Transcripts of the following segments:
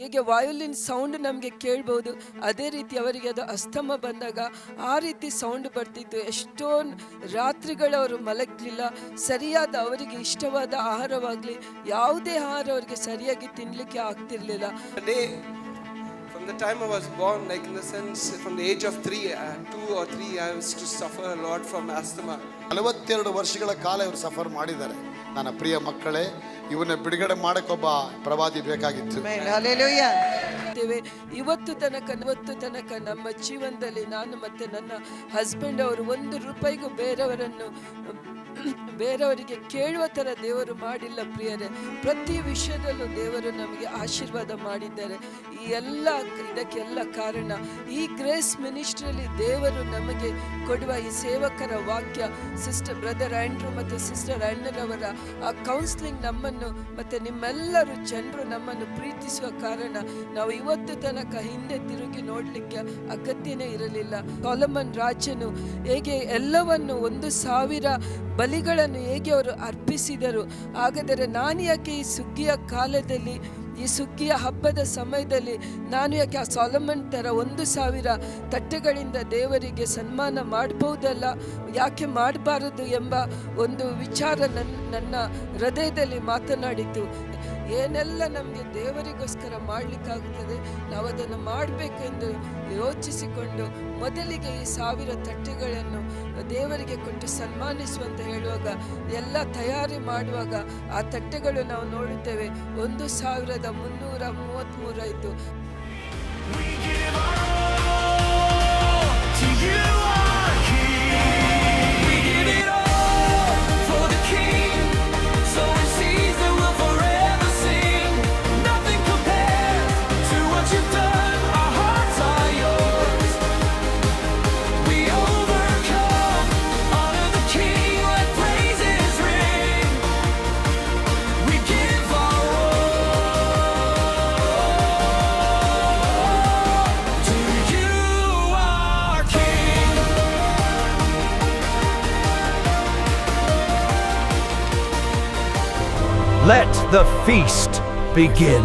ಹೇಗೆ violin sound ನಮಗೆ ಕೇಳ್ಬೋದು, ಅದೇ ರೀತಿ ಅವರಿಗೆ ಅದು ಅಸ್ತಮ ಬಂದಾಗ ಆ ರೀತಿ ಸೌಂಡ್ ಬರ್ತಿತ್ತು. ಎಷ್ಟೊಂದು ರಾತ್ರಿಗಳು ಅವರು ಮಲಗಲಿಲ್ಲ. ಸರಿಯಾದ ಅವರಿಗೆ ಇಷ್ಟವಾದ ಆಹಾರವಾಗಲಿ ಯಾವುದೇ ಆಹಾರ ಅವರಿಗೆ ಸರಿಯಾಗಿ ತಿನ್ನಲಿಕ್ಕೆ ಆಗ್ತಿರ್ಲಿಲ್ಲ. From the time I was born, like in the sense, from the age of 2 or 3, I used to suffer a lot from asthma. 42 ವರ್ಷಗಳ ಕಾಲ ಇವರು ಸಫರ್ ಮಾಡಿದ್ದಾರೆ. ನನ್ನ ಪ್ರಿಯ ಮಕ್ಕಳೇ, ಇವನ್ನ ಬಿಡುಗಡೆ ಮಾಡಕ್ಕೊಬ್ಬ ಪ್ರವಾದಿ ಬೇಕಾಗಿತ್ತು. ಇವತ್ತು ತನಕ ನಮ್ಮ ಜೀವನದಲ್ಲಿ ನಾನು ಮತ್ತೆ ನನ್ನ ಹಸ್ಬೆಂಡ್ ಅವರು 1 ರೂಪಾಯಿಗೂ ಬೇರೆಯವರಿಗೆ ಕೇಳುವ ಥರ ದೇವರು ಮಾಡಿಲ್ಲ ಪ್ರಿಯರೇ. ಪ್ರತಿ ವಿಷಯದಲ್ಲೂ ದೇವರು ನಮಗೆ ಆಶೀರ್ವಾದ ಮಾಡಿದ್ದಾರೆ. ಇದಕ್ಕೆಲ್ಲ ಕಾರಣ ಈ ಗ್ರೇಸ್ ಮಿನಿಸ್ಟ್ರಿಯಲ್ಲಿ ದೇವರು ನಮಗೆ ಕೊಡುವ ಈ ಸೇವಕರ ವಾಕ್ಯ, ಸಿಸ್ಟರ್ ಬ್ರದರ್ ಆಂಡ್ರೂ ಮತ್ತು ಸಿಸ್ಟರ್ ಅನ್ನರವರ ಆ ಕೌನ್ಸಿಲಿಂಗ್ ನಮ್ಮನ್ನು ಮತ್ತು ನಿಮ್ಮೆಲ್ಲರೂ ಜನರು ನಮ್ಮನ್ನು ಪ್ರೀತಿಸುವ ಕಾರಣ ನಾವು ಇವತ್ತು ತನಕ ಹಿಂದೆ ತಿರುಗಿ ನೋಡಲಿಕ್ಕೆ ಅಗತ್ಯನೇ ಇರಲಿಲ್ಲ. ಸೊಲೊಮನ್ ರಾಜನು ಹೇಗೆ ಎಲ್ಲವನ್ನು 1,000 ಬಲಿಗಳನ್ನು ಹೇಗೆ ಅವರು ಅರ್ಪಿಸಿದರು, ಹಾಗಾದರೆ ನಾನು ಯಾಕೆ ಈ ಸುಗ್ಗಿಯ ಕಾಲದಲ್ಲಿ, ಈ ಸುಗ್ಗಿಯ ಹಬ್ಬದ ಸಮಯದಲ್ಲಿ ನಾನು ಯಾಕೆ ಆ ಸೊಲೊಮನ್ ಥರ 1,000 ತಟ್ಟೆಗಳಿಂದ ದೇವರಿಗೆ ಸನ್ಮಾನ ಮಾಡಬಹುದಲ್ಲ, ಯಾಕೆ ಮಾಡಬಾರದು ಎಂಬ ಒಂದು ವಿಚಾರ ನನ್ನ ಹೃದಯದಲ್ಲಿ ಮಾತನಾಡಿತು. ಏನೆಲ್ಲ ನಮಗೆ ದೇವರಿಗೋಸ್ಕರ ಮಾಡಲಿಕ್ಕಾಗುತ್ತದೆ ನಾವು ಅದನ್ನು ಮಾಡಬೇಕೆಂದು ಯೋಚಿಸಿಕೊಂಡು ಮೊದಲಿಗೆ ಈ 1000 ತಟ್ಟೆಗಳನ್ನು ದೇವರಿಗೆ ಕೊಟ್ಟು ಸನ್ಮಾನಿಸುವಂತ ಹೇಳುವಾಗ ಎಲ್ಲ ತಯಾರಿ ಮಾಡುವಾಗ ಆ ತಟ್ಟೆಗಳು ನಾವು ನೋಡುತ್ತೇವೆ 1,333 ಆಯಿತು. Let the feast begin.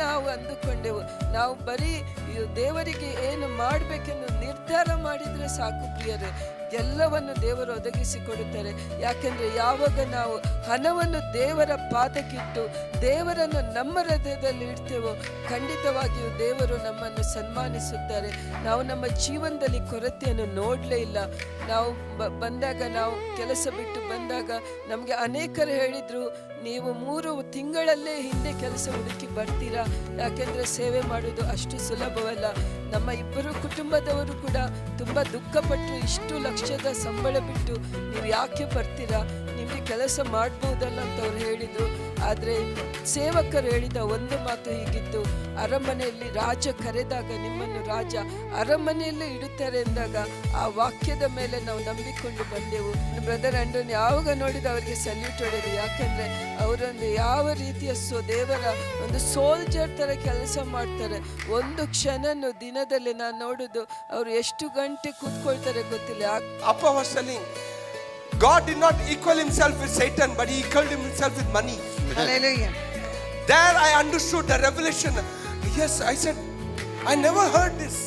ನಾವು ಅಂದುಕೊಂಡೆವು ನಾವು ಬರೀ ದೇವರಿಗೆ ಏನು ಮಾಡಬೇಕೆಂದು ನಿರ್ಧಾರ ಮಾಡಿದರೆ ಸಾಕು ಪ್ರಿಯರೇ, ಎಲ್ಲವನ್ನು ದೇವರು ಒದಗಿಸಿಕೊಡುತ್ತಾರೆ. ಯಾಕೆಂದರೆ ಯಾವಾಗ ನಾವು ಹಣವನ್ನು ದೇವರ ಪಾದಕ್ಕಿಟ್ಟು ದೇವರನ್ನು ನಮ್ಮ ಹೃದಯದಲ್ಲಿ ಇಡ್ತೇವೋ ಖಂಡಿತವಾಗಿಯೂ ದೇವರು ನಮ್ಮನ್ನು ಸನ್ಮಾನಿಸುತ್ತಾರೆ. ನಾವು ನಮ್ಮ ಜೀವನದಲ್ಲಿ ಕೊರತೆಯನ್ನು ನೋಡಲೇ ಇಲ್ಲ. ನಾವು ಬಂದಾಗ, ನಾವು ಕೆಲಸ ಬಿಟ್ಟು ಬಂದಾಗ ನಮಗೆ ಅನೇಕರು ಹೇಳಿದರು, ನೀವು 3 ತಿಂಗಳಲ್ಲೇ ಹಿಂದೆ ಕೆಲಸ ಹುಡುಕಿ ಬರ್ತೀರಾ, ಯಾಕೆಂದರೆ ಸೇವೆ ಮಾಡೋದು ಅಷ್ಟು ಸುಲಭವಲ್ಲ. ನಮ್ಮ 2 ಕುಟುಂಬದವರು ಕೂಡ ತುಂಬ ದುಃಖಪಟ್ಟರು, ಇಷ್ಟು ಲಕ್ಷದ ಸಂಬಳ ಬಿಟ್ಟು ನೀವು ಯಾಕೆ ಬರ್ತೀರಾ, ನಿಮಗೆ ಕೆಲಸ ಮಾಡ್ಬೋದಲ್ಲ ಅಂತ ಅವ್ರು ಹೇಳಿದರು. ಆದರೆ ಸೇವಕರು ಹೇಳಿದ ಒಂದು ಮಾತು ಹೀಗಿತ್ತು, ಅರಮನೆಯಲ್ಲಿ ರಾಜ ಕರೆದಾಗ ನಿಮ್ಮನ್ನು ರಾಜ ಅರಮನೆಯಲ್ಲೇ ಇಡುತ್ತಾರೆ ಎಂದಾಗ ಆ ವಾಕ್ಯದ ಮೇಲೆ ನಾವು ನಂಬಿಕೊಂಡು ಬಂದೆವು. ಬ್ರದರ್ ಆಂಡ್ರೂನ್ ಯಾವಾಗ ನೋಡಿದ ಅವರಿಗೆ ಸಲ್ಯೂಟ್ ಹೊಡೆದು, ಯಾಕಂದರೆ ಅವರೊಂದು ಯಾವ ರೀತಿಯ ದೇವರ ಒಂದು ಸೋಲ್ಜರ್ ಥರ ಕೆಲಸ ಮಾಡ್ತಾರೆ. ಒಂದು ಕ್ಷಣನು ದಿನದಲ್ಲಿ ನಾನು ನೋಡುದು ಅವರು ಎಷ್ಟು ಗಂಟೆ ಕೂತ್ಕೊಳ್ತಾರೆ ಗೊತ್ತಿಲ್ಲ. ಅಪ್ಪ was telling, God did not equal himself with Satan, but he equaled himself with money. Hallelujah. There I understood the revelation. Yes, I said, I never heard this.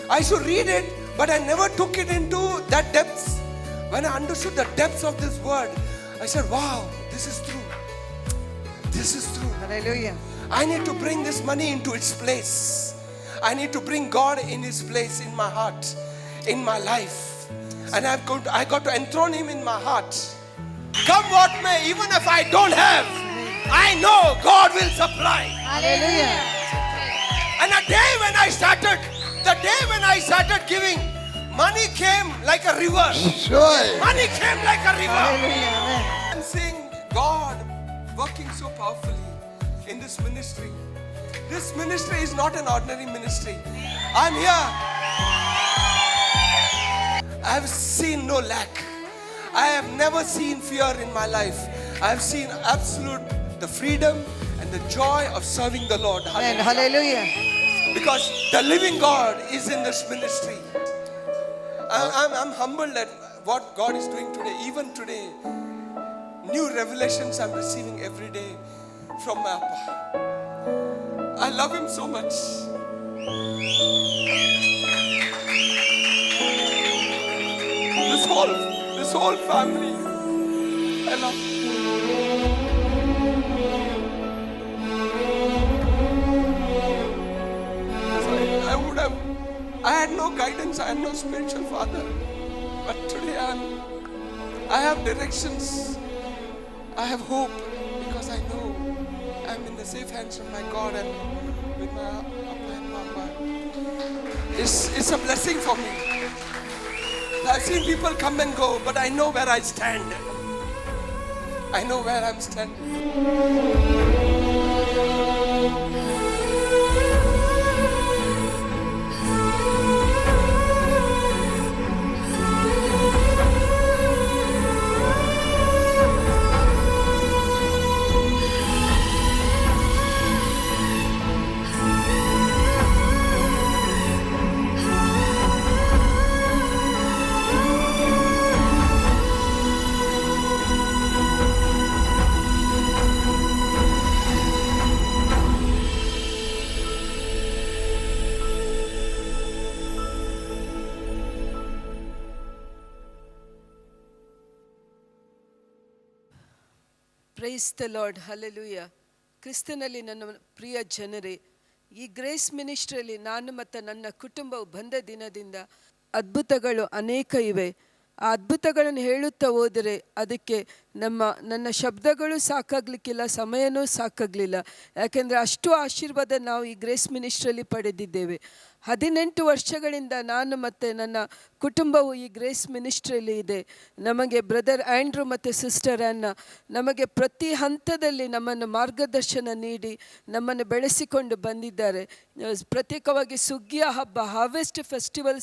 I should read it, but I never took it into that depths. When I understood the depths of this word, I said, wow, this is true. This is true. Hallelujah. I need to bring this money into its place. I need to bring God in His place in my heart, in my life. And I got to enthrone Him in my heart. Come what may, even if I don't have, I know God will supply. Hallelujah. And the day when I started giving, money came like a river. Sure. Money came like a river. Hallelujah. Amen. I'm seeing God working so powerfully in this ministry. This ministry is not an ordinary ministry. I'm here. I've seen no lack. I have never seen fear in my life. I've seen the freedom and the joy of serving the Lord. Amen. Hallelujah. Because the living God is in this ministry. I'm humbled at what God is doing today. Even today, new revelations I'm receiving every day from my Appa. I love Him so much. This whole family, I love. I had no guidance, I had no spiritual father. But today I have directions. I have hope because I know I'm in the safe hands of my God and with my Appa and Mama. It's a blessing for me. I've seen people come and go, but I know where I stand. I know where I'm standing. Praise the lord. Hallelujah. ಕ್ರಿಸ್ತನಲ್ಲಿ ನನ್ನ ಪ್ರಿಯ ಜನರೇ, ಈ grace ಮಿನಿಸ್ಟ್ರಿಯಲ್ಲಿ ನಾನು ಮತ್ತು ನನ್ನ ಕುಟುಂಬವು ಬಂದ ದಿನದಿಂದ ಅದ್ಭುತಗಳು ಅನೇಕ ಇವೆ. ಆ ಅದ್ಭುತಗಳನ್ನು ಹೇಳುತ್ತಾ ಹೋದರೆ ಅದಕ್ಕೆ ನನ್ನ ಶಬ್ದಗಳು ಸಾಕಾಗಲಿಕ್ಕಿಲ್ಲ, ಸಮಯನೂ ಸಾಕಾಗಲಿಲ್ಲ. ಯಾಕೆಂದರೆ ಅಷ್ಟು ಆಶೀರ್ವಾದ ನಾವು ಈ ಗ್ರೇಸ್ ಮಿನಿಸ್ಟ್ರಿಯಲ್ಲಿ ಪಡೆದಿದ್ದೇವೆ. 18 ವರ್ಷಗಳಿಂದ ನಾನು ಮತ್ತು ನನ್ನ ಕುಟುಂಬವು ಈ ಗ್ರೇಸ್ ಮಿನಿಸ್ಟ್ರಿಯಲ್ಲಿ ಇದೆ. ನಮಗೆ ಬ್ರದರ್ ಆ್ಯಂಡ್ರೂ ಮತ್ತು ಸಿಸ್ಟರ್ ಆ್ಯನ್ನ ನಮಗೆ ಪ್ರತಿ ಹಂತದಲ್ಲಿ ನಮ್ಮನ್ನು ಮಾರ್ಗದರ್ಶನ ನೀಡಿ ನಮ್ಮನ್ನು ಬೆಳೆಸಿಕೊಂಡು ಬಂದಿದ್ದಾರೆ. ಪ್ರತ್ಯೇಕವಾಗಿ ಸುಗ್ಗಿಯ ಹಬ್ಬ, ಹಾರ್ವೆಸ್ಟ್ ಫೆಸ್ಟಿವಲ್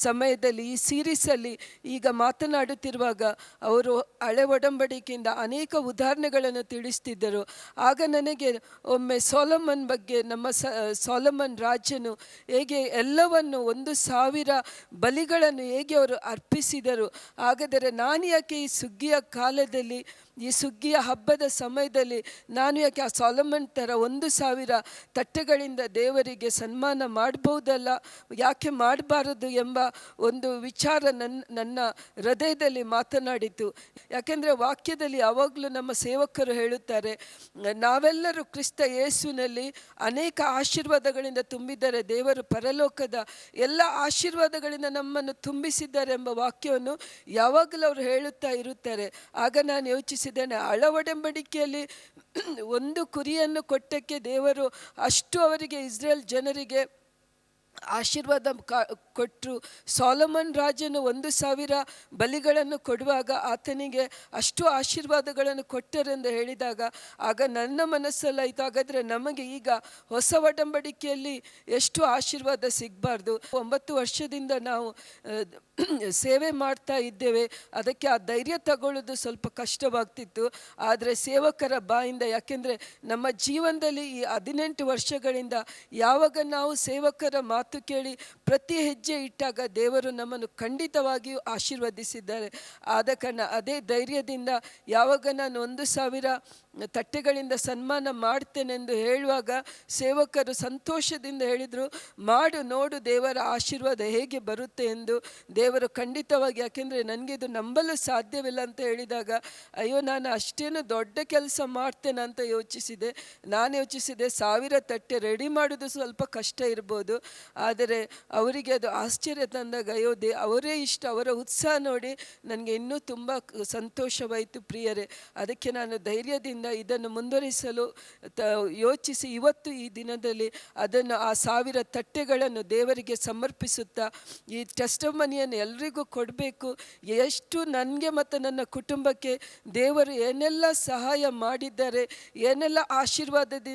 ಸಮಯದಲ್ಲಿ ಈ ಸೀರೀಸಲ್ಲಿ ಈಗ ಮಾತನಾಡುತ್ತಿರುವಾಗ ಅವರು ಹಳೆ ಒಡಂಬಡಿಕೆಯಿಂದ ಅನೇಕ ಉದಾಹರಣೆಗಳನ್ನು ತಿಳಿಸ್ತಿದ್ದರು. ಆಗ ನನಗೆ ಒಮ್ಮೆ ಸೊಲೊಮನ್ ಬಗ್ಗೆ, ನಮ್ಮ ಸೊಲೊಮನ್ ರಾಜನು ಹೇಗೆ ಎಲ್ಲವನ್ನು 1,000 ಬಲಿಗಳನ್ನು ಹೇಗೆ ಅವರು ಅರ್ಪಿಸಿದರು. ಹಾಗಾದರೆ ನಾನು ಯಾಕೆ ಈ ಸುಗ್ಗಿಯ ಕಾಲದಲ್ಲಿ, ಈ ಸುಗ್ಗಿಯ ಹಬ್ಬದ ಸಮಯದಲ್ಲಿ ನಾನು ಯಾಕೆ ಆ ಸೊಲೊಮನ್ ಥರ 1,000 ತಟ್ಟೆಗಳಿಂದ ದೇವರಿಗೆ ಸನ್ಮಾನ ಮಾಡ್ಬೋದಲ್ಲ, ಯಾಕೆ ಮಾಡಬಾರದು ಎಂಬ ಒಂದು ವಿಚಾರ ನನ್ನ ಹೃದಯದಲ್ಲಿ ಮಾತನಾಡಿತು. ಯಾಕೆಂದರೆ ವಾಕ್ಯದಲ್ಲಿ ಯಾವಾಗಲೂ ನಮ್ಮ ಸೇವಕರು ಹೇಳುತ್ತಾರೆ, ನಾವೆಲ್ಲರೂ ಕ್ರಿಸ್ತ ಯೇಸುವಿನಲ್ಲಿ ಅನೇಕ ಆಶೀರ್ವಾದಗಳಿಂದ ತುಂಬಿದ್ದಾರೆ. ದೇವರು ಪರಲೋಕದ ಎಲ್ಲ ಆಶೀರ್ವಾದಗಳಿಂದ ನಮ್ಮನ್ನು ತುಂಬಿಸಿದ್ದಾರೆ ಎಂಬ ವಾಕ್ಯವನ್ನು ಯಾವಾಗಲೂ ಅವರು ಹೇಳುತ್ತಾ ಇರುತ್ತಾರೆ. ಆಗ ನಾನು ಯೋಚಿಸಿದ್ದೇನೆ, ಹಳ ಒಡಂಬಡಿಕೆಯಲ್ಲಿ ಒಂದು ಕುರಿಯನ್ನು ಕೊಟ್ಟಕ್ಕೆ ದೇವರು ಅಷ್ಟು ಅವರಿಗೆ ಇಸ್ರೇಲ್ ಜನರಿಗೆ ಆಶೀರ್ವಾದ ಕೊಟ್ಟರು. ಸೊಲೊಮನ್ ರಾಜನು 1,000 ಬಲಿಗಳನ್ನು ಕೊಡುವಾಗ ಆತನಿಗೆ ಅಷ್ಟು ಆಶೀರ್ವಾದಗಳನ್ನು ಕೊಟ್ಟರೆಂದು ಹೇಳಿದಾಗ ಆಗ ನನ್ನ ಮನಸ್ಸಲ್ಲಾಯಿತು, ಹಾಗಾದರೆ ನಮಗೆ ಈಗ ಹೊಸ ಒಡಂಬಡಿಕೆಯಲ್ಲಿ ಎಷ್ಟು ಆಶೀರ್ವಾದ ಸಿಗಬಾರ್ದು. 9 ವರ್ಷದಿಂದ ನಾವು ಸೇವೆ ಮಾಡ್ತಾ ಇದ್ದೇವೆ. ಅದಕ್ಕೆ ಆ ಧೈರ್ಯ ತಗೊಳ್ಳೋದು ಸ್ವಲ್ಪ ಕಷ್ಟವಾಗ್ತಿತ್ತು. ಆದರೆ ಸೇವಕರ ಬಾಯಿಂದ, ಯಾಕೆಂದರೆ ನಮ್ಮ ಜೀವನದಲ್ಲಿ ಈ 18 ವರ್ಷಗಳಿಂದ ಯಾವಾಗ ನಾವು ಸೇವಕರ ಮಾತು ಕೇಳಿ ಪ್ರತಿ ಹೆಜ್ಜೆ ಇಟ್ಟಾಗ ದೇವರು ನಮ್ಮನ್ನು ಖಂಡಿತವಾಗಿಯೂ ಆಶೀರ್ವದಿಸಿದ್ದಾರೆ. ಆದ ಕಾರಣ ಅದೇ ಧೈರ್ಯದಿಂದ ಯಾವಾಗ ನಾನು 1,000 ತಟ್ಟೆಗಳಿಂದ ಸನ್ಮಾನ ಮಾಡ್ತೇನೆಂದು ಹೇಳುವಾಗ ಸೇವಕರು ಸಂತೋಷದಿಂದ ಹೇಳಿದರು, ಮಾಡು ನೋಡು ದೇವರ ಆಶೀರ್ವಾದ ಹೇಗೆ ಬರುತ್ತೆ ಎಂದು. ದೇವರು ಖಂಡಿತವಾಗಿ, ಯಾಕೆಂದರೆ ನನಗೆ ಇದು ನಂಬಲು ಸಾಧ್ಯವಿಲ್ಲ ಅಂತ ಹೇಳಿದಾಗ, ಅಯ್ಯೋ ನಾನು ಅಷ್ಟೇನು ದೊಡ್ಡ ಕೆಲಸ ಮಾಡ್ತೇನೆ ಅಂತ ಯೋಚಿಸಿದೆ. ನಾನು ಯೋಚಿಸಿದೆ 1000 ತಟ್ಟೆ ರೆಡಿ ಮಾಡೋದು ಸ್ವಲ್ಪ ಕಷ್ಟ ಇರ್ಬೋದು, ಆದರೆ ಅವರಿಗೆ ಅದು ಆಶ್ಚರ್ಯ ತಂದಾಗ ಅಯ್ಯೋ ಅವರೇ ಇಷ್ಟ, ಅವರ ಉತ್ಸಾಹ ನೋಡಿ ನನಗೆ ಇನ್ನೂ ತುಂಬ ಸಂತೋಷವಾಯಿತು ಪ್ರಿಯರೇ. ಅದಕ್ಕೆ ನಾನು ಧೈರ್ಯದಿಂದ ಇದನ್ನು ಮುಂದುವರಿಸಲು ಯೋಚಿಸಿ ಇವತ್ತು ಈ ದಿನದಲ್ಲಿ ಅದನ್ನು ಆ 1000 ತಟ್ಟೆಗಳನ್ನು ದೇವರಿಗೆ ಸಮರ್ಪಿಸುತ್ತಾ ಈ ಟೆಸ್ಟಿಮನಿಯನ್ನು ಎಲ್ರಿಗೂ ಕೊಡಬೇಕು. ಎಷ್ಟು ನನಗೆ ಮತ್ತು ನನ್ನ ಕುಟುಂಬಕ್ಕೆ ದೇವರು ಏನೆಲ್ಲ ಸಹಾಯ ಮಾಡಿದ್ದಾರೆ, ಏನೆಲ್ಲ ಆಶೀರ್ವಾದದ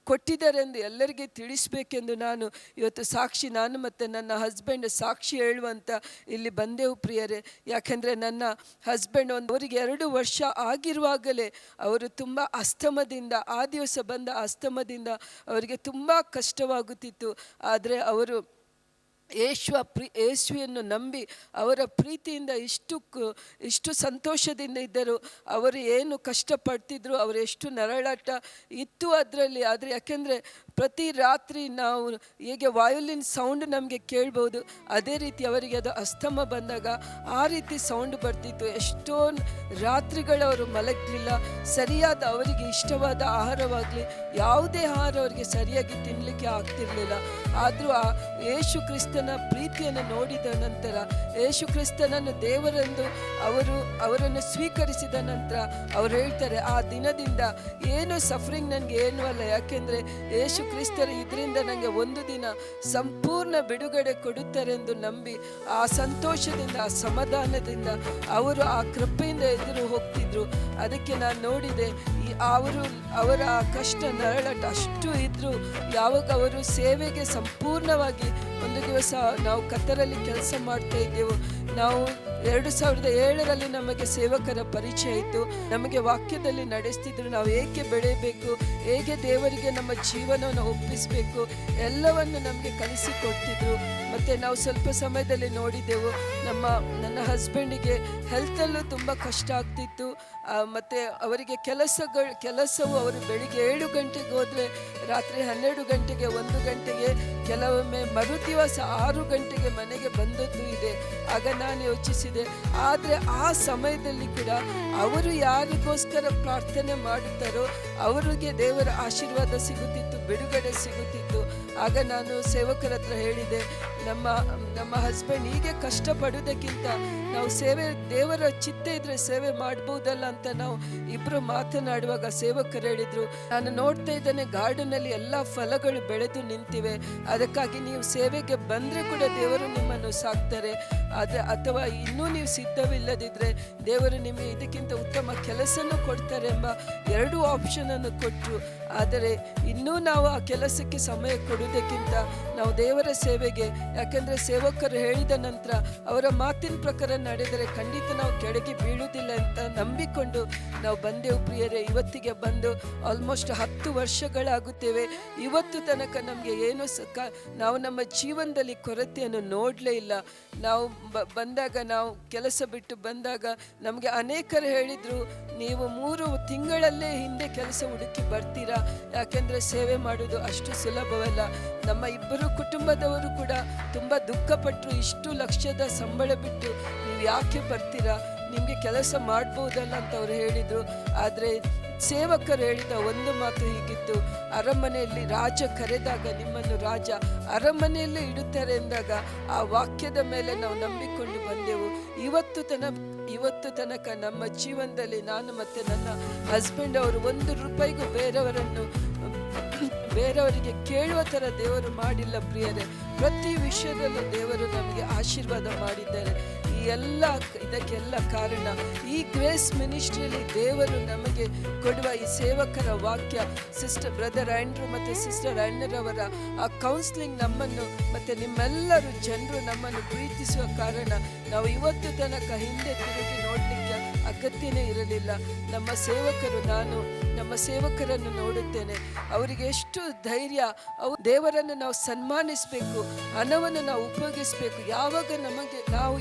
ಕೊಟ್ಟಿದ್ದಾರೆ ಎಂದು ಎಲ್ಲರಿಗೆ ತಿಳಿಸಬೇಕೆಂದು ನಾನು ಇವತ್ತು ಸಾಕ್ಷಿ, ನಾನು ಮತ್ತು ನನ್ನ ಹಸ್ಬೆಂಡ್ ಸಾಕ್ಷಿ ಹೇಳುವಂಥ ಇಲ್ಲಿ ಬಂದೆವು ಪ್ರಿಯರೇ. ಯಾಕೆಂದರೆ ನನ್ನ ಹಸ್ಬೆಂಡ್ ಅವರಿಗೆ 2 ವರ್ಷ ಆಗಿರುವಾಗಲೇ ಅವರು ತುಂಬ ಅಸ್ತಮದಿಂದ, ಆ ದಿವಸ ಬಂದ ಅಸ್ತಮದಿಂದ ಅವರಿಗೆ ತುಂಬ ಕಷ್ಟವಾಗುತ್ತಿತ್ತು. ಆದರೆ ಅವರು ಯೇಸುವನ್ನು ನಂಬಿ ಅವರ ಪ್ರೀತಿಯಿಂದ ಇಷ್ಟು ಸಂತೋಷದಿಂದ ಇದ್ದರು. ಅವರು ಏನು ಕಷ್ಟಪಡ್ತಿದ್ರು, ಅವರು ಎಷ್ಟು ನರಳಾಟ ಇತ್ತು ಅದರಲ್ಲಿ. ಆದರೆ ಯಾಕೆಂದರೆ ಪ್ರತಿ ರಾತ್ರಿ ನಾವು ಹೇಗೆ ವಯೋಲಿನ್ ಸೌಂಡ್ ನಮಗೆ ಕೇಳ್ಬೋದು, ಅದೇ ರೀತಿ ಅವರಿಗೆ ಅದು ಅಸ್ತಮ ಬಂದಾಗ ಆ ರೀತಿ ಸೌಂಡ್ ಬರ್ತಿತ್ತು. ಎಷ್ಟೋ ರಾತ್ರಿಗಳವರು ಮಲಗಲಿಲ್ಲ. ಸರಿಯಾದ ಅವರಿಗೆ ಇಷ್ಟವಾದ ಆಹಾರವಾಗಲಿ ಯಾವುದೇ ಆಹಾರ ಅವರಿಗೆ ಸರಿಯಾಗಿ ತಿನ್ನಲಿಕ್ಕೆ ಆಗ್ತಿರಲಿಲ್ಲ. ಆದರೂ ಆ ಯೇಸು ಕ್ರಿಸ್ತನ ಪ್ರೀತಿಯನ್ನು ನೋಡಿದ ನಂತರ, ಯೇಸು ಕ್ರಿಸ್ತನನ್ನು ದೇವರೆಂದು ಅವರನ್ನು ಸ್ವೀಕರಿಸಿದ ನಂತರ ಅವರು ಹೇಳ್ತಾರೆ, ಆ ದಿನದಿಂದ ಏನು ಸಫರಿಂಗ್ ನನಗೆ ಏನೂ ಅಲ್ಲ, ಯಾಕೆಂದರೆ ಯೇಸು ಕ್ರಿಸ್ತರ ಇದರಿಂದ ನನಗೆ ಒಂದು ದಿನ ಸಂಪೂರ್ಣ ಬಿಡುಗಡೆ ಕೊಡುತ್ತಾರೆ ಎಂದು ನಂಬಿ ಆ ಸಂತೋಷದಿಂದ, ಆ ಸಮಾಧಾನದಿಂದ ಅವರು ಆ ಕೃಪೆಯಿಂದ ಎದುರು ಹೋಗ್ತಿದ್ರು. ಅದಕ್ಕೆ ನಾನು ನೋಡಿದೆ, ಅವರ ಕಷ್ಟ ನರಳಾಟ ಅಷ್ಟು ಇದ್ದರು. ಯಾವಾಗ ಅವರು ಸೇವೆಗೆ ಸಂಪೂರ್ಣವಾಗಿ, ಒಂದು ದಿವಸ ನಾವು ಕತ್ತರಲ್ಲಿ ಕೆಲಸ ಮಾಡ್ತಾ ಇದ್ದೆವು. ನಾವು 2007ರಲ್ಲಿ ನಮಗೆ ಸೇವಕರ ಪರಿಚಯ ಇತ್ತು. ನಮಗೆ ವಾಕ್ಯದಲ್ಲಿ ನಡೆಸ್ತಿದ್ರು, ನಾವು ಏಕೆ ಬೆಳೆಯಬೇಕು, ಹೇಗೆ ದೇವರಿಗೆ ನಮ್ಮ ಜೀವನವನ್ನು ಒಪ್ಪಿಸಬೇಕು, ಎಲ್ಲವನ್ನು ನಮಗೆ ಕಲಿಸಿಕೊಡ್ತಿದ್ರು. ಮತ್ತು ನಾವು ಸ್ವಲ್ಪ ಸಮಯದಲ್ಲಿ ನೋಡಿದ್ದೆವು, ನನ್ನ ಹಸ್ಬೆಂಡಿಗೆ ಹೆಲ್ತಲ್ಲೂ ತುಂಬ ಕಷ್ಟ ಆಗ್ತಿತ್ತು. ಮತ್ತು ಅವರಿಗೆ ಕೆಲಸವು ಅವರು ಬೆಳಿಗ್ಗೆ 7 ಗಂಟೆಗೆ ಹೋದರೆ ರಾತ್ರಿ 12 ಗಂಟೆಗೆ, 1 ಗಂಟೆಗೆ, ಕೆಲವೊಮ್ಮೆ ಮರುದಿವಸ 6 ಗಂಟೆಗೆ ಮನೆಗೆ ಬಂದದ್ದು ಇದೆ. ಆಗ ನಾನು ಯೋಚಿಸಿದೆ, ಆದರೆ ಆ ಸಮಯದಲ್ಲಿ ಕೂಡ ಅವರು ಯಾರಿಗೋಸ್ಕರ ಪ್ರಾರ್ಥನೆ ಮಾಡುತ್ತಾರೋ ಅವರಿಗೆ ದೇವರ ಆಶೀರ್ವಾದ ಸಿಗುತ್ತಿತ್ತು, ಬಿಡುಗಡೆ ಸಿಗುತ್ತಿತ್ತು. ಆಗ ನಾನು ಸೇವಕರ ಹತ್ರ ಹೇಳಿದೆ, ನಮ್ಮ ಹಸ್ಬೆಂಡ್ ಹೀಗೆ ಕಷ್ಟಪಡೋದಕ್ಕಿಂತ ನಾವು ದೇವರ ಚಿತ್ತ ಇದ್ರೆ ಸೇವೆ ಮಾಡ್ಬೋದಲ್ಲ ಅಂತ ನಾವು ಇಬ್ಬರು ಮಾತನಾಡುವಾಗ ಸೇವಕರು ಹೇಳಿದರು, ನಾನು ನೋಡ್ತಾ ಇದ್ದೇನೆ ಗಾರ್ಡನಲ್ಲಿ ಎಲ್ಲ ಫಲಗಳು ಬೆಳೆದು ನಿಂತಿವೆ, ಅದಕ್ಕಾಗಿ ನೀವು ಸೇವೆಗೆ ಬಂದರೆ ಕೂಡ ದೇವರು ನಿಮ್ಮನ್ನು ಸಾಕ್ತಾರೆ. ಅಥವಾ ಇನ್ನೂ ನೀವು ಸಿದ್ಧವಿಲ್ಲದಿದ್ದರೆ ದೇವರು ನಿಮಗೆ ಇದಕ್ಕಿಂತ ಉತ್ತಮ ಕೆಲಸನೂ ಕೊಡ್ತಾರೆ ಎಂಬ 2 ಆಪ್ಷನನ್ನು ಕೊಟ್ಟರು. ಆದರೆ ಇನ್ನೂ ನಾವು ಆ ಕೆಲಸಕ್ಕೆ ಸಮಯ ಕೊಡುವುದಕ್ಕಿಂತ ನಾವು ದೇವರ ಸೇವೆಗೆ, ಯಾಕೆಂದರೆ ಸೇವಕರು ಹೇಳಿದ ನಂತರ ಅವರ ಮಾತಿನ ಪ್ರಕಾರ ನಡೆದರೆ ಖಂಡಿತ ನಾವು ಕೆಳಗೆ ಬೀಳುವುದಿಲ್ಲ ಅಂತ ನಂಬಿಕೊಂಡು ನಾವು ಬಂದೆವು ಪ್ರಿಯರೇ. ಇವತ್ತಿಗೆ ಬಂದು ಆಲ್ಮೋಸ್ಟ್ 10 ವರ್ಷಗಳಾಗುತ್ತೇವೆ. ಇವತ್ತು ತನಕ ನಮಗೆ ಏನು ನಾವು ನಮ್ಮ ಜೀವನದಲ್ಲಿ ಕೊರತೆಯನ್ನು ನೋಡಲೇ ಇಲ್ಲ. ನಾವು ಬಂದಾಗ, ನಾವು ಕೆಲಸ ಬಿಟ್ಟು ಬಂದಾಗ ನಮಗೆ ಅನೇಕರು ಹೇಳಿದರು, ನೀವು 3 ತಿಂಗಳಲ್ಲೇ ಹಿಂದೆ ಕೆಲಸ ಹುಡುಕಿ ಬರ್ತೀರಾ, ಯಾಕೆಂದರೆ ಸೇವೆ ಮಾಡೋದು ಅಷ್ಟು ಸುಲಭವಲ್ಲ. ನಮ್ಮ ಇಬ್ಬರು ಕುಟುಂಬದವರು ಕೂಡ ತುಂಬ ದುಃಖಪಟ್ಟರು, ಇಷ್ಟು ಲಕ್ಷದ ಸಂಬಳ ಬಿಟ್ಟು ನೀವು ಯಾಕೆ ಬರ್ತೀರಾ, ನಿಮಗೆ ಕೆಲಸ ಮಾಡ್ಬೋದಲ್ಲ ಅಂತ ಅವರು ಹೇಳಿದರು. ಆದರೆ ಸೇವಕರು ಹೇಳಿದ ಒಂದು ಮಾತು ಹೀಗಿತ್ತು, ಅರಮನೆಯಲ್ಲಿ ರಾಜ ಕರೆದಾಗ ನಿಮ್ಮನ್ನು ರಾಜ ಅರಮನೆಯಲ್ಲೇ ಇಡುತ್ತಾರೆ ಎಂದಾಗ ಆ ವಾಕ್ಯದ ಮೇಲೆ ನಾವು ನಂಬಿಕೊಂಡು ಬಂದೆವು. ಇವತ್ತು ತನಕ ನಮ್ಮ ಜೀವನದಲ್ಲಿ ನಾನು ಮತ್ತು ನನ್ನ ಹಸ್ಬೆಂಡ್ ಅವರು 1 ರೂಪಾಯಿಗೂ ಬೇರೆಯವರಿಗೆ ಕೇಳುವ ಥರ ದೇವರು ಮಾಡಿಲ್ಲ ಪ್ರಿಯರೇ. ಪ್ರತಿ ವಿಷಯದಲ್ಲೂ ದೇವರು ನಮಗೆ ಆಶೀರ್ವಾದ ಮಾಡಿದ್ದಾರೆ. ಇದಕ್ಕೆಲ್ಲ ಕಾರಣ ಈ ಗ್ರೇಸ್ ಮಿನಿಸ್ಟ್ರಿಯಲ್ಲಿ ದೇವರು ನಮಗೆ ಕೊಡುವ ಈ ಸೇವಕರ ವಾಕ್ಯ, ಬ್ರದರ್ ಆಂಡ್ರೂ ಮತ್ತು ಸಿಸ್ಟರ್ ಅನ್ನರವರ ಆ ಕೌನ್ಸಿಲಿಂಗ್ ನಮ್ಮನ್ನು ಮತ್ತು ನಿಮ್ಮೆಲ್ಲರೂ ಜನರು ನಮ್ಮನ್ನು ಪ್ರೀತಿಸುವ ಕಾರಣ ನಾವು ಇವತ್ತು ತನಕ ಹಿಂದೆ ತಿರುಗಿ ನೋಡಲಿಕ್ಕೆ ಅಗತ್ಯನೇ ಇರಲಿಲ್ಲ. ನಮ್ಮ ಸೇವಕರನ್ನು ನೋಡುತ್ತೇನೆ, ಅವರಿಗೆ ಎಷ್ಟು ಧೈರ್ಯ. ದೇವರನ್ನು ನಾವು ಸನ್ಮಾನಿಸಬೇಕು, ಹಣವನ್ನು ನಾವು ಉಪಯೋಗಿಸಬೇಕು. ಯಾವಾಗ ನಾವು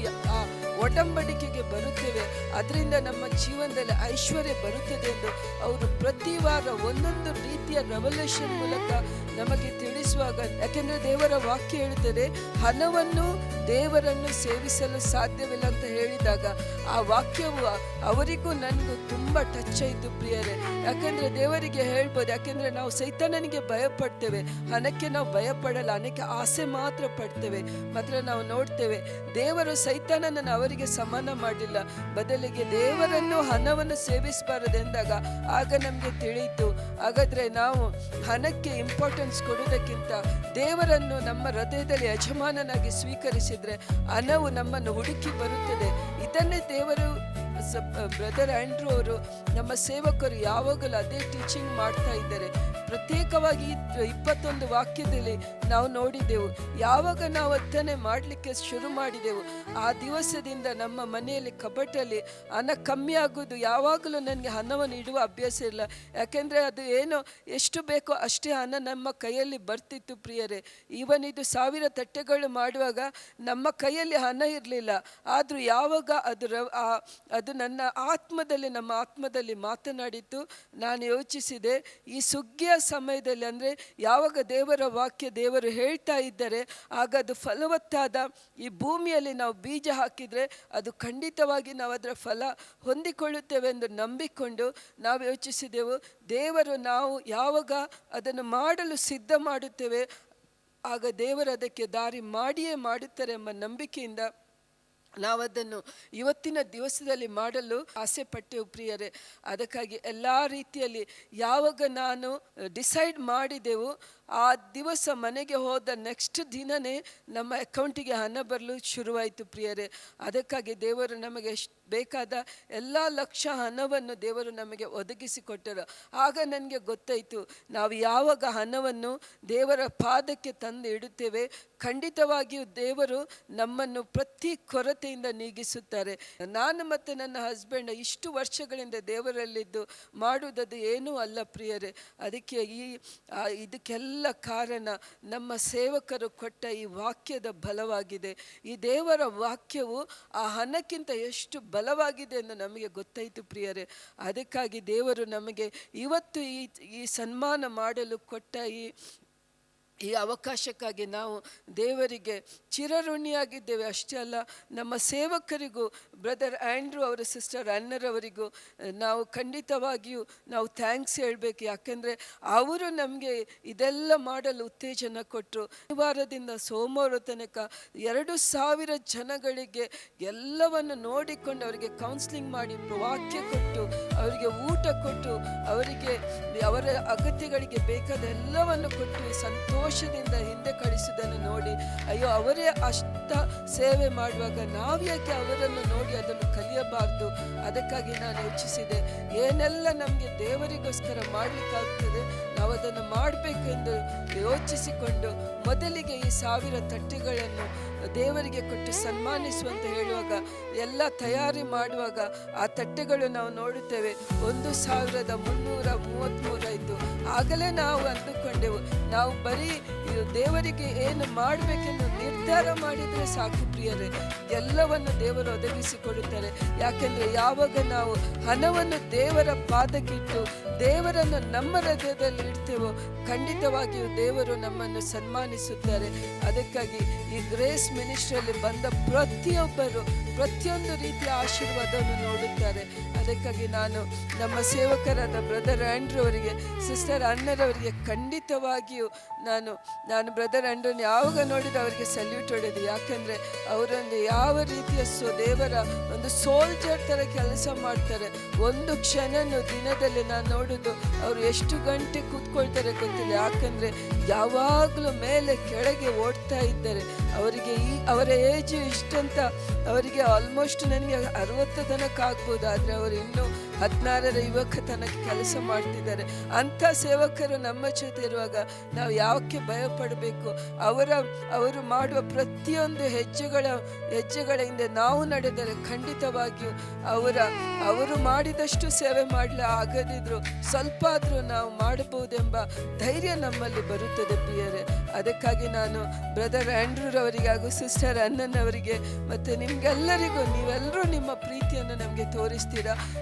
ಒಡಂಬಡಿಕೆಗೆ ಬರುತ್ತೇವೆ, ಅದರಿಂದ ನಮ್ಮ ಜೀವನದಲ್ಲಿ ಐಶ್ವರ್ಯ ಬರುತ್ತದೆ ಎಂದು ಅವರು ಪ್ರತಿ ವಾರ ಒಂದೊಂದು ರೀತಿಯ ರೆವಲ್ಯೂಷನ್ ಮೂಲಕ ನಮಗೆ ತಿಳಿಸುವಾಗ, ಯಾಕೆಂದ್ರೆ ದೇವರ ವಾಕ್ಯ ಹೇಳುತ್ತದೆ ಹಣವನ್ನು ದೇವರನ್ನು ಸೇವಿಸಲು ಸಾಧ್ಯವಿಲ್ಲ ಅಂತ ಹೇಳಿದಾಗ ಆ ವಾಕ್ಯವು ಅವರಿಗೂ ನನಗೂ ತುಂಬ ಟಚ್ ಆಯಿತು ಪ್ರಿಯರೇ. ಯಾಕೆಂದ್ರೆ ದೇವರಿಗೆ ಹೇಳ್ಬೋದು, ಯಾಕೆಂದ್ರೆ ನಾವು ಸೈತಾನನಿಗೆ ಭಯ ಪಡ್ತೇವೆ, ಹಣಕ್ಕೆ ನಾವು ಭಯ ಪಡಲ್ಲ, ಹಣಕ್ಕೆ ಆಸೆ ಮಾತ್ರ ಪಡ್ತೇವೆ. ಮಾತ್ರ ನಾವು ನೋಡ್ತೇವೆ ದೇವರು ಸೈತಾನನನ್ನು ಅವರಿಗೆ ಸಮಾನ ಮಾಡಲಿಲ್ಲ, ಬದಲಿಗೆ ದೇವರನ್ನು ಹಣವನ್ನು ಸೇವಿಸಬಾರದು ಎಂದಾಗ ಆಗ ನಮಗೆ ತಿಳಿಯಿತು, ಹಾಗಾದ್ರೆ ನಾವು ಹಣಕ್ಕೆ ಇಂಪಾರ್ಟೆನ್ಸ್ ಕೊಡುವುದಕ್ಕಿಂತ ದೇವರನ್ನು ನಮ್ಮ ಹೃದಯದಲ್ಲಿ ಯಜಮಾನನಾಗಿ ಸ್ವೀಕರಿಸಿದ್ರೆ ಹಣವು ನಮ್ಮನ್ನು ಹುಡುಕಿ ಬರುತ್ತದೆ. ಇದನ್ನೇ ದೇವರು ಬ್ರದರ್ ಆಂಡ್ರೂ ಅವರು ನಮ್ಮ ಸೇವಕರು ಯಾವಾಗಲೂ ಅದೇ ಟೀಚಿಂಗ್ ಮಾಡ್ತಾ ಇದ್ದಾರೆ. ಪ್ರತ್ಯೇಕವಾಗಿ 21 ವಾಕ್ಯದಲ್ಲಿ ನಾವು ನೋಡಿದೆವು, ಯಾವಾಗ ನಾವು ಅದನ್ನೇ ಮಾಡಲಿಕ್ಕೆ ಶುರು ಮಾಡಿದೆವು ಆ ದಿವಸದಿಂದ ನಮ್ಮ ಮನೆಯಲ್ಲಿ ಕಬಟಲ್ಲಿ ಹಣ ಕಮ್ಮಿ ಆಗೋದು. ಯಾವಾಗಲೂ ನನಗೆ ಹಣವನ್ನು ಇಡುವ ಅಭ್ಯಾಸ ಇಲ್ಲ, ಯಾಕೆಂದರೆ ಅದು ಏನೋ ಎಷ್ಟು ಬೇಕೋ ಅಷ್ಟೇ ಹಣ ನಮ್ಮ ಕೈಯಲ್ಲಿ ಬರ್ತಿತ್ತು ಪ್ರಿಯರೇ. ಈವನ್ ಇದು 1000 ತಟ್ಟೆಗಳು ಮಾಡುವಾಗ ನಮ್ಮ ಕೈಯಲ್ಲಿ ಹಣ ಇರಲಿಲ್ಲ, ಆದರೂ ಯಾವಾಗ ಅದು ನನ್ನ ನಮ್ಮ ಆತ್ಮದಲ್ಲಿ ಮಾತನಾಡಿತು. ನಾನು ಯೋಚಿಸಿದೆ, ಈ ಸುಗ್ಗಿಯ ಸಮಯದಲ್ಲಿ ಅಂದರೆ ಯಾವಾಗ ದೇವರ ವಾಕ್ಯ ದೇವರು ಹೇಳ್ತಾ ಇದ್ದಾರೆ ಆಗ ಅದು ಫಲವತ್ತಾದ ಈ ಭೂಮಿಯಲ್ಲಿ ನಾವು ಬೀಜ ಹಾಕಿದರೆ ಅದು ಖಂಡಿತವಾಗಿ ನಾವು ಅದರ ಫಲ ಹೊಂದಿಕೊಳ್ಳುತ್ತೇವೆ ಎಂದು ನಂಬಿಕೊಂಡು ನಾವು ಯೋಚಿಸಿದೆವು. ದೇವರು ನಾವು ಯಾವಾಗ ಅದನ್ನು ಮಾಡಲು ಸಿದ್ಧ ಮಾಡುತ್ತೇವೆ ಆಗ ದೇವರು ಅದಕ್ಕೆ ದಾರಿ ಮಾಡಿಯೇ ಮಾಡುತ್ತಾರೆ ಎಂಬ ನಂಬಿಕೆಯಿಂದ ನಾವದನ್ನು ಇವತ್ತಿನ ದಿವಸದಲ್ಲಿ ಮಾಡಲು ಆಸೆ ಪಟ್ಟೆವು ಪ್ರಿಯರೇ. ಅದಕ್ಕಾಗಿ ಎಲ್ಲ ರೀತಿಯಲ್ಲಿ ಯಾವಾಗ ನಾನು ಡಿಸೈಡ್ ಮಾಡಿದೆವು ಆ ದಿವಸ ಮನೆಗೆ ಹೋದ ನೆಕ್ಸ್ಟ್ ದಿನವೇ ನಮ್ಮ ಅಕೌಂಟಿಗೆ ಹಣ ಬರಲು ಶುರುವಾಯಿತು ಪ್ರಿಯರೇ. ಅದಕ್ಕಾಗಿ ದೇವರು ನಮಗೆ ಬೇಕಾದ ಎಲ್ಲ ಲಕ್ಷ ಹಣವನ್ನು ದೇವರು ನಮಗೆ ಒದಗಿಸಿಕೊಟ್ಟರು. ಆಗ ನನಗೆ ಗೊತ್ತಾಯಿತು, ನಾವು ಯಾವಾಗ ಹಣವನ್ನು ದೇವರ ಪಾದಕ್ಕೆ ತಂದು ಇಡುತ್ತೇವೆ ಖಂಡಿತವಾಗಿಯೂ ದೇವರು ನಮ್ಮನ್ನು ಪ್ರತಿ ಕೊರತೆಯಿಂದ ನೀಗಿಸುತ್ತಾರೆ. ನಾನು ಮತ್ತು ನನ್ನ ಹಸ್ಬೆಂಡ್ ಇಷ್ಟು ವರ್ಷಗಳಿಂದ ದೇವರಲ್ಲಿದ್ದು ಮಾಡುವುದದು ಏನೂ ಅಲ್ಲ ಪ್ರಿಯರೇ. ಅದಕ್ಕೆ ಇದಕ್ಕೆಲ್ಲ ಕಾರಣ ನಮ್ಮ ಸೇವಕರು ಕೊಟ್ಟ ಈ ವಾಕ್ಯದ ಬಲವಾಗಿದೆ. ಈ ದೇವರ ವಾಕ್ಯವು ಆ ಹಣಕ್ಕಿಂತ ಎಷ್ಟು ಬಲವಾಗಿದೆ ಎಂದು ನಮಗೆ ಗೊತ್ತಾಯಿತು ಪ್ರಿಯರೇ. ಅದಕ್ಕಾಗಿ ದೇವರು ನಮಗೆ ಇವತ್ತು ಈ ಸನ್ಮಾನ ಮಾಡಲು ಕೊಟ್ಟ ಈ ಅವಕಾಶಕ್ಕಾಗಿ ನಾವು ದೇವರಿಗೆ ಚಿರಋಣಿಯಾಗಿದ್ದೇವೆ. ಅಷ್ಟೇ ಅಲ್ಲ, ನಮ್ಮ ಸೇವಕರಿಗೂ ಬ್ರದರ್ ಆಂಡ್ರೂ ಅವರ ಸಿಸ್ಟರ್ ಅನ್ನರವರಿಗೂ ನಾವು ಖಂಡಿತವಾಗಿಯೂ ನಾವು ಥ್ಯಾಂಕ್ಸ್ ಹೇಳಬೇಕು. ಯಾಕೆಂದರೆ ಅವರು ನಮಗೆ ಇದೆಲ್ಲ ಮಾಡಲು ಉತ್ತೇಜನ ಕೊಟ್ಟರು. ಶನಿವಾರದಿಂದ ಸೋಮವಾರ ತನಕ 2000 ಜನಗಳಿಗೆ ಎಲ್ಲವನ್ನು ನೋಡಿಕೊಂಡು ಅವರಿಗೆ ಕೌನ್ಸಿಲಿಂಗ್ ಮಾಡಿ ವಾಕ್ಯ ಕೊಟ್ಟು ಅವರಿಗೆ ಊಟ ಕೊಟ್ಟು ಅವರಿಗೆ ಅವರ ಅಗತ್ಯಗಳಿಗೆ ಬೇಕಾದ ಎಲ್ಲವನ್ನು ಕೊಟ್ಟು ಸಂತೋಷದಿಂದ ಹಿಂದೆ ಕಳಿಸುವುದನ್ನು ನೋಡಿ ಅಯ್ಯೋ ಅವರೇ ಅಷ್ಟ ಸೇವೆ ಮಾಡುವಾಗ ನಾವ್ಯಾಕೆ ಅವರನ್ನು ನೋಡಿ ಅದನ್ನು ಕಲಿಯಬಾರ್ದು. ಅದಕ್ಕಾಗಿ ನಾನು ಯೋಚಿಸಿದೆ, ಏನೆಲ್ಲ ನಮಗೆ ದೇವರಿಗೋಸ್ಕರ ಮಾಡಲಿಕ್ಕಾಗ್ತದೆ ನಾವು ಅದನ್ನು ಮಾಡಬೇಕೆಂದು ಯೋಚಿಸಿಕೊಂಡು ಮೊದಲಿಗೆ ಈ 1000 ತಟ್ಟೆಗಳನ್ನು ದೇವರಿಗೆ ಕೊಟ್ಟು ಸನ್ಮಾನಿಸುವಂತ ಹೇಳುವಾಗ ಎಲ್ಲ ತಯಾರಿ ಮಾಡುವಾಗ ಆ ತಟ್ಟೆಗಳು ನಾವು ನೋಡುತ್ತೇವೆ 1333 ಆಯಿತು. ಆಗಲೇ ನಾವು ಅಂದುಕೊಂಡೆವು, ನಾವು ಬರೀ ದೇವರಿಗೆ ಏನು ಮಾಡಬೇಕೆಂದು ನಿರ್ಧಾರ ಮಾಡಿದರೆ ಸಾಕು ಪ್ರಿಯರೇ, ಎಲ್ಲವನ್ನು ದೇವರು ಒದಗಿಸಿಕೊಡುತ್ತಾರೆ. ಯಾಕೆಂದರೆ ಯಾವಾಗ ನಾವು ಹಣವನ್ನು ದೇವರ ಪಾದಕ್ಕಿಟ್ಟು ದೇವರನ್ನು ನಮ್ಮ ಹೃದಯದಲ್ಲಿ ಇಡ್ತೇವೋ ಖಂಡಿತವಾಗಿಯೂ ದೇವರು ನಮ್ಮನ್ನು ಸನ್ಮಾನಿಸುತ್ತಾರೆ. ಅದಕ್ಕಾಗಿ ಈ ಗ್ರೇಸ್ ಮಿನಿಸ್ಟ್ರಿಯಲ್ಲಿ ಬಂದ ಪ್ರತಿಯೊಬ್ಬರು ಪ್ರತಿಯೊಂದು ರೀತಿಯ ಆಶೀರ್ವಾದವನ್ನು ನೋಡುತ್ತಾರೆ. ಅದಕ್ಕಾಗಿ ನಾನು ನಮ್ಮ ಸೇವಕರಾದ ಬ್ರದರ್ ಆಂಡ್ರೂ ಅವರಿಗೆ ಸಿಸ್ಟರ್ ಅನ್ನರವರಿಗೆ ಖಂಡಿತವಾಗಿಯೂ ನಾನು ಬ್ರದರ್ ಆಂಡ್ರನ್ನ ಯಾವಾಗ ನೋಡಿದ ಅವರಿಗೆ ಸಲ್ಯೂಟ್ ಹೊಡೆದು. ಯಾಕಂದರೆ ಅವರೊಂದು ಯಾವ ರೀತಿಯ ದೇವರ ಒಂದು ಸೋಲ್ಜರ್ ಥರ ಕೆಲಸ ಮಾಡ್ತಾರೆ. ಒಂದು ಕ್ಷಣನೂ ದಿನದಲ್ಲಿ ನಾನು ನೋಡೋದು ಅವರು ಎಷ್ಟು ಗಂಟೆ ಕೂತ್ಕೊಳ್ತಾರೆ ಗೊತ್ತಿಲ್ಲ. ಯಾಕಂದರೆ ಯಾವಾಗಲೂ ಮೇಲೆ ಕೆಳಗೆ ಓಡ್ತಾ ಇದ್ದಾರೆ. ಅವರಿಗೆ ಅವರ ಏಜು ಇಷ್ಟಂತ ಅವರಿಗೆ ಆಲ್ಮೋಸ್ಟ್ ನನಗೆ 60 ತನಕ ಆಗ್ಬೋದು, ಆದರೆ ಅವರು ಇನ್ನೂ 16ರ ಯುವಕತನಕ್ಕೆ ಕೆಲಸ ಮಾಡ್ತಿದ್ದಾರೆ. ಅಂಥ ಸೇವಕರು ನಮ್ಮ ಜೊತೆ ಇರುವಾಗ ನಾವು ಯಾಕೆ ಭಯ ಪಡಬೇಕು? ಅವರು ಮಾಡುವ ಪ್ರತಿಯೊಂದು ಹೆಜ್ಜೆಗಳ ಹಿಂದೆ ನಾವು ನಡೆದರೆ ಖಂಡಿತವಾಗಿಯೂ ಅವರು ಮಾಡಿದಷ್ಟು ಸೇವೆ ಆಗದಿದ್ರು ಸ್ವಲ್ಪ ಆದರೂ ನಾವು ಮಾಡಬಹುದೆಂಬ ಧೈರ್ಯ ನಮ್ಮಲ್ಲಿ ಬರುತ್ತದೆ ಪ್ರಿಯರೇ. ಅದಕ್ಕಾಗಿ ನಾನು ಬ್ರದರ್ ಆಂಡ್ರೂರವರಿಗೆ ಹಾಗೂ ಸಿಸ್ಟರ್ ಅನ್ನನವರಿಗೆ ಮತ್ತು ನಿಮ್ಗೆಲ್ಲರಿಗೂ, ನೀವೆಲ್ಲರೂ ನಿಮ್ಮ ಪ್ರೀತಿಯನ್ನು ನಮಗೆ ತೋರಿಸ್ತೀರಾ.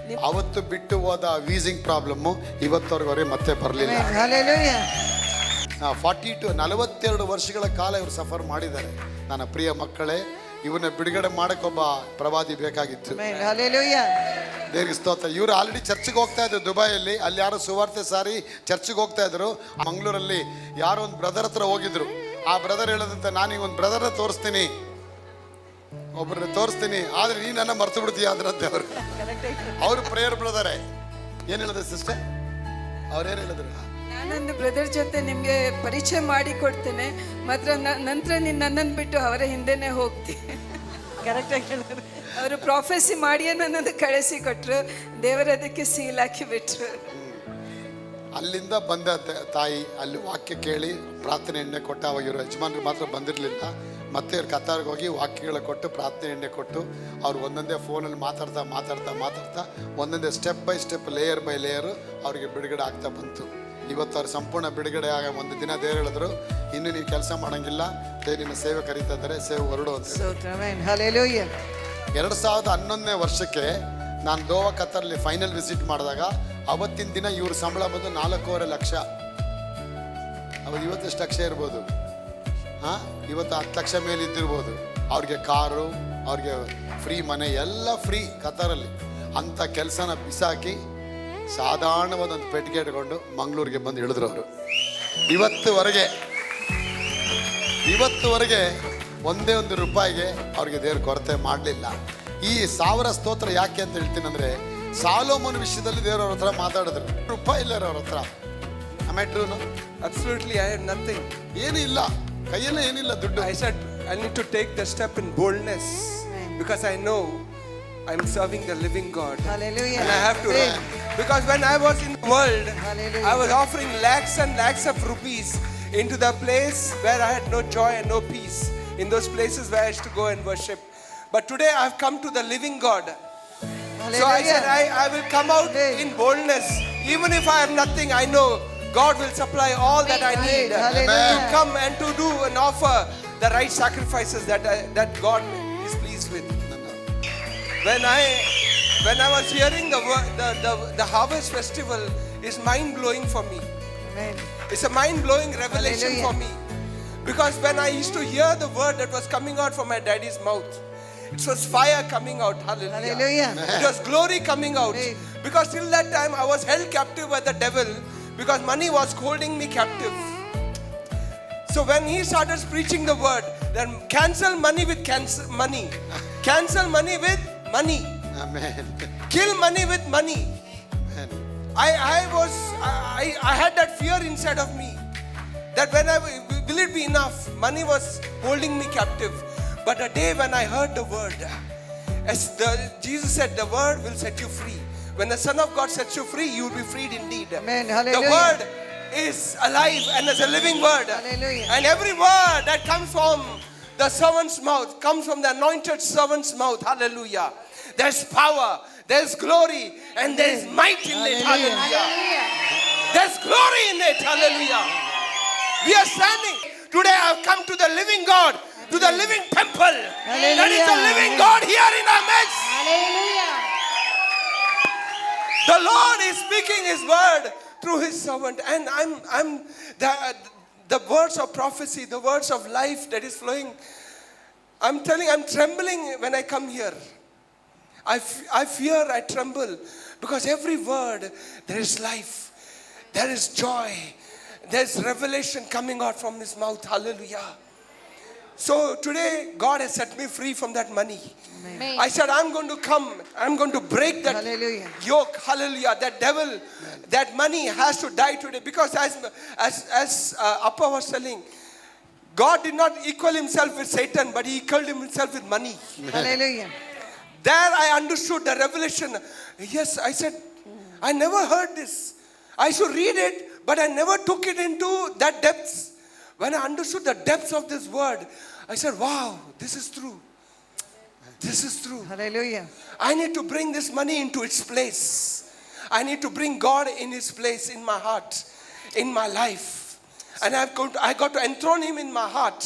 ಅವತ್ತು ಬಿಟ್ಟು ಹೋದ ವೀಸಿಂಗ್ ಪ್ರಾಬ್ಲಮ್ಮು ಇವತ್ತವರೆಗೆ ಮತ್ತೆ ಬರಲಿಲ್ಲ. 42 ವರ್ಷಗಳ ಕಾಲ ಇವರು ಸಫರ್ ಮಾಡಿದ್ದಾರೆ. ನನ್ನ ಪ್ರಿಯ ಮಕ್ಕಳೇ, ಇವನ್ನ ಬಿಡುಗಡೆ ಮಾಡಕ್ಕೊಬ್ಬ ಪ್ರವಾದಿ ಬೇಕಾಗಿತ್ತು. ದೇವರಿಗೆ ಸ್ತೋತ್ರ. ಇವರು ಆಲ್ರೆಡಿ ಚರ್ಚ್ಗೆ ಹೋಗ್ತಾ ಇದ್ರು ದುಬೈಯಲ್ಲಿ. ಅಲ್ಲಿ ಯಾರೋ ಸುವಾರ್ತೆ ಸಾರಿ ಚರ್ಚ್ಗೆ ಹೋಗ್ತಾ ಇದ್ರು. ಮಂಗಳೂರಲ್ಲಿ ಯಾರೋ ಒಂದು ಬ್ರದರ್ ಹತ್ರ ಹೋಗಿದ್ರು. ಆ ಬ್ರದರ್ ಹೇಳದಂತೆ, ನಾನೀಗ ಒಂದು ಬ್ರದರ್ ತೋರಿಸ್ತೀನಿ, ಒಬ್ಬರನ್ನ ತೋರಿಸ್ತೀನಿ, ಆದ್ರೆ ನೀ ನನ್ನ ಮರ್ತು ಬಿಡ್ತೀಯ ಅಂದ್ರಂತೆ ಅವರು ಪ್ರೇಯರ್ ಬ್ರದರೇ. ಏನ್ ಹೇಳಿದ್ರು ಸಿಸ್ಟರ್? ಅವ್ರೇನು ಹೇಳಿದ್ರು? ನಾನೊಂದು ಬ್ರದರ್ ಜೊತೆ ನಿಮಗೆ ಪರಿಚಯ ಮಾಡಿ ಕೊಡ್ತೇನೆ, ಮಾತ್ರ ನಂತರ ನೀನು ನನ್ನನ್ನು ಬಿಟ್ಟು ಅವರ ಹಿಂದೆನೇ ಹೋಗ್ತೀನಿ. ಕರೆಕ್ಟಾಗಿ ಹೇಳಿದ್ರು. ಅವರು ಪ್ರಾಫೆಸಿ ಮಾಡಿ ನನ್ನನ್ನು ಕಳಿಸಿ ಕೊಟ್ಟರು. ದೇವರದಕ್ಕೆ ಸೀಲ್ ಹಾಕಿ ಬಿಟ್ರು. ಅಲ್ಲಿಂದ ಬಂದ ತಾಯಿ ಅಲ್ಲಿ ವಾಕ್ಯ ಕೇಳಿ ಪ್ರಾರ್ಥನೆ ಎಣ್ಣೆ ಕೊಟ್ಟು, ಅವಾಗ ಇವರು ಯಜಮಾನರು ಮಾತ್ರ ಬಂದಿರಲಿಲ್ಲ. ಮತ್ತೆ ಇವ್ರು ಕತಾರ್ಗೆ ಹೋಗಿ ವಾಕ್ಯಗಳ ಕೊಟ್ಟು ಪ್ರಾರ್ಥನೆ ಎಣ್ಣೆ ಕೊಟ್ಟು ಅವ್ರು ಒಂದೊಂದೇ ಫೋನಲ್ಲಿ ಮಾತಾಡ್ತಾ ಒಂದೊಂದೇ step by step, layer by layer ಅವ್ರಿಗೆ ಬಿಡುಗಡೆ ಆಗ್ತಾ ಬಂತು. ಇವತ್ತು ಅವ್ರು ಸಂಪೂರ್ಣ ಬಿಡುಗಡೆ ಆಗ ಒಂದು ದಿನ ದೇವರು ಹೇಳಿದ್ರು, ಇನ್ನು ನೀವು ಕೆಲಸ ಮಾಡೋಂಗಿಲ್ಲ, ನಿನ್ನ ಸೇವೆ ಕರೀತಾ ಇದ್ದಾರೆ, ಸೇವೆ ಹೊರಡು ಅಂತ. 2011ನೇ ವರ್ಷಕ್ಕೆ ನಾನು ದೋವಾ ಕತಾರಲ್ಲಿ ಫೈನಲ್ ವಿಸಿಟ್ ಮಾಡಿದಾಗ ಅವತ್ತಿನ ದಿನ ಇವ್ರ ಸಂಬಳ ಬಂದು 4.5 ಲಕ್ಷ. ಅವತ್ತು ಇವತ್ತೆಷ್ಟು ಲಕ್ಷ ಇರ್ಬೋದು? ಇವತ್ತು 10 ಲಕ್ಷ ಮೇಲೆ ಇದ್ದಿರ್ಬೋದು. ಅವ್ರಿಗೆ ಕಾರು, ಅವ್ರಿಗೆ ಫ್ರೀ ಮನೆ, ಎಲ್ಲ ಫ್ರೀ ಕತಾರಲ್ಲಿ. ಅಂಥ ಕೆಲಸನ ಬಿಸಾಕಿ ಸಾಧಾರಣವಾದ ಒಂದು ಪೆಟ್ಟಿಗೆ ಇಟ್ಕೊಂಡು ಮಂಗಳೂರಿಗೆ ಬಂದು ಇಳಿದ್ರು ಅವರು. ಇವತ್ತುವರೆಗೆ ಒಂದೇ ಒಂದು ರೂಪಾಯಿಗೆ ಅವ್ರಿಗೆ ದೇವ್ರ ಕೊರತೆ ಮಾಡಲಿಲ್ಲ. ಈ 1000 ಸ್ತೋತ್ರ ಯಾಕೆ ಅಂತ ಹೇಳ್ತೀನಿ ಅಂದರೆ, ಸಾಲೋಮನ್ ವಿಷಯದಲ್ಲಿ ದೇವ್ರ ಅವ್ರ ಹತ್ರ ಮಾತಾಡಿದ್ರು. ರೂಪಾಯಿ ಇಲ್ಲ ಅವ್ರ ಹತ್ರ. Absolutely, I had nothing. ಏನು ಇಲ್ಲ, ಕೈಯಲ್ಲೇ ಏನಿಲ್ಲ ದುಡ್ಡು. I said, I need to take the step in boldness because I know I'm serving the living God. Hallelujah. And I have to run. Because when I was in the world, I was offering lakhs and lakhs of rupees into the place where I had no joy and no peace. In those places where I used to go and worship. But today I have come to the living God. So I said, I will come out in boldness. Even if I have nothing, I know God will supply all that I need to come and to do and offer the right sacrifices that God is pleased with. When I was hearing the harvest festival is mind blowing for me. It's a mind blowing revelation for me, because when I used to hear the word that was coming out from my daddy's mouth, it was fire coming out. Hallelujah. It was glory coming out. Because till that time I was held captive by the devil, because money was holding me captive. So when he started preaching the word, then cancel money with money. Cancel money with money. Amen. Kill money with money. Amen. I had that fear inside of me, that will it be enough? Money was holding me captive. But the day when I heard the word, as Jesus said, the word will set you free. When the Son of God sets you free, you will be freed indeed. Amen. Hallelujah. The word is alive and is a living word. Hallelujah. And every word that comes from the servant's mouth comes from the anointed servant's mouth. Hallelujah. There's power, there's glory, and there's might in it. Hallelujah. There's glory in it. Hallelujah. We are standing. Today I have come to the living God, to the living temple. Hallelujah. That is the living God here in our midst. Hallelujah. The Lord is speaking His word through His servant, and I'm the words of prophecy, the words of life that is flowing. I'm trembling when I come here. I fear, I tremble, because every word, there is life, there is joy, there's revelation coming out from His mouth. Hallelujah. So today God has set me free from that money. Amen. I said, I'm going to break that yoke. Hallelujah. That devil, that money has to die today, because as Appa was telling, God did not equal Himself with Satan, but He equaled Himself with money. Hallelujah. There I understood the revelation. Yes, I said, I never heard this. I should read it, but I never took it into that depths. When I understood the depths of this word, I said, wow, this is true. This is true. Hallelujah. I need to bring this money into its place. I need to bring God in his place in my heart, in my life. And I got to enthrone him in my heart.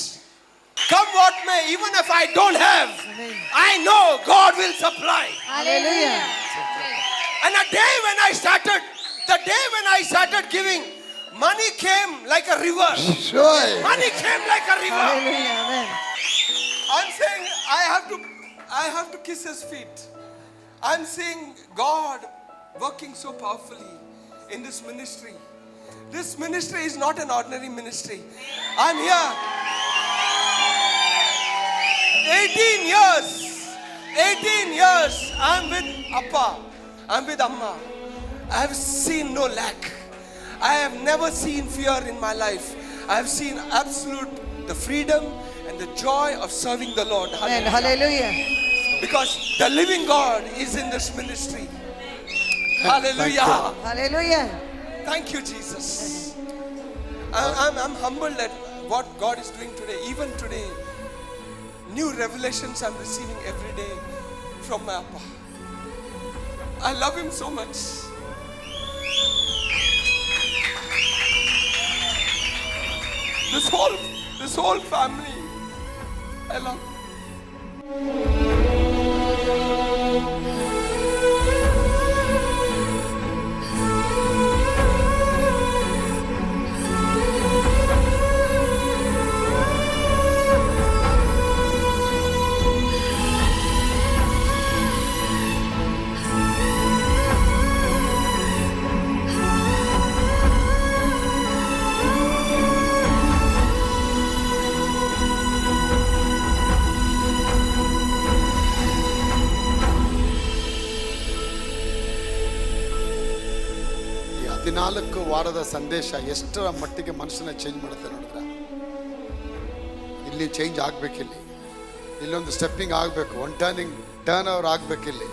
Come what may, even if I don't have, I know God will supply. Hallelujah. And the day when I started giving, money came like a river. Sure. Money came like a river. Hallelujah. Amen. I'm saying I have to kiss his feet. I'm seeing God working so powerfully in this ministry. This ministry is not an ordinary ministry. I'm here 18 years I'm with Appa, I'm with Amma. I have seen no lack. I have never seen fear in my life. I have seen absolute the freedom and the joy of serving the Lord. Amen. Hallelujah. Because the living God is in this ministry. Hallelujah. Hallelujah. Thank you, Jesus. I'm humbled at what God is doing today. Even today, new revelations I'm receiving every day from my Appa. I love him so much. This whole family, I love. ಈ 14 ವಾರದ ಸಂದೇಶ ಎಷ್ಟರ ಮಟ್ಟಿಗೆ ಮನುಷ್ಯನ change ಮಾಡುತ್ತೆ ನೋಡಿದ್ರೆ. ಇಲ್ಲಿ change ಆಗ್ಬೇಕಿಲ್ಲಿ, ಇಲ್ಲೊಂದು ಸ್ಟೆಪ್ಪಿಂಗ್ ಆಗಬೇಕು, ಟರ್ನ್ ಓವರ್ ಆಗ್ಬೇಕಿಲ್ಲಿ.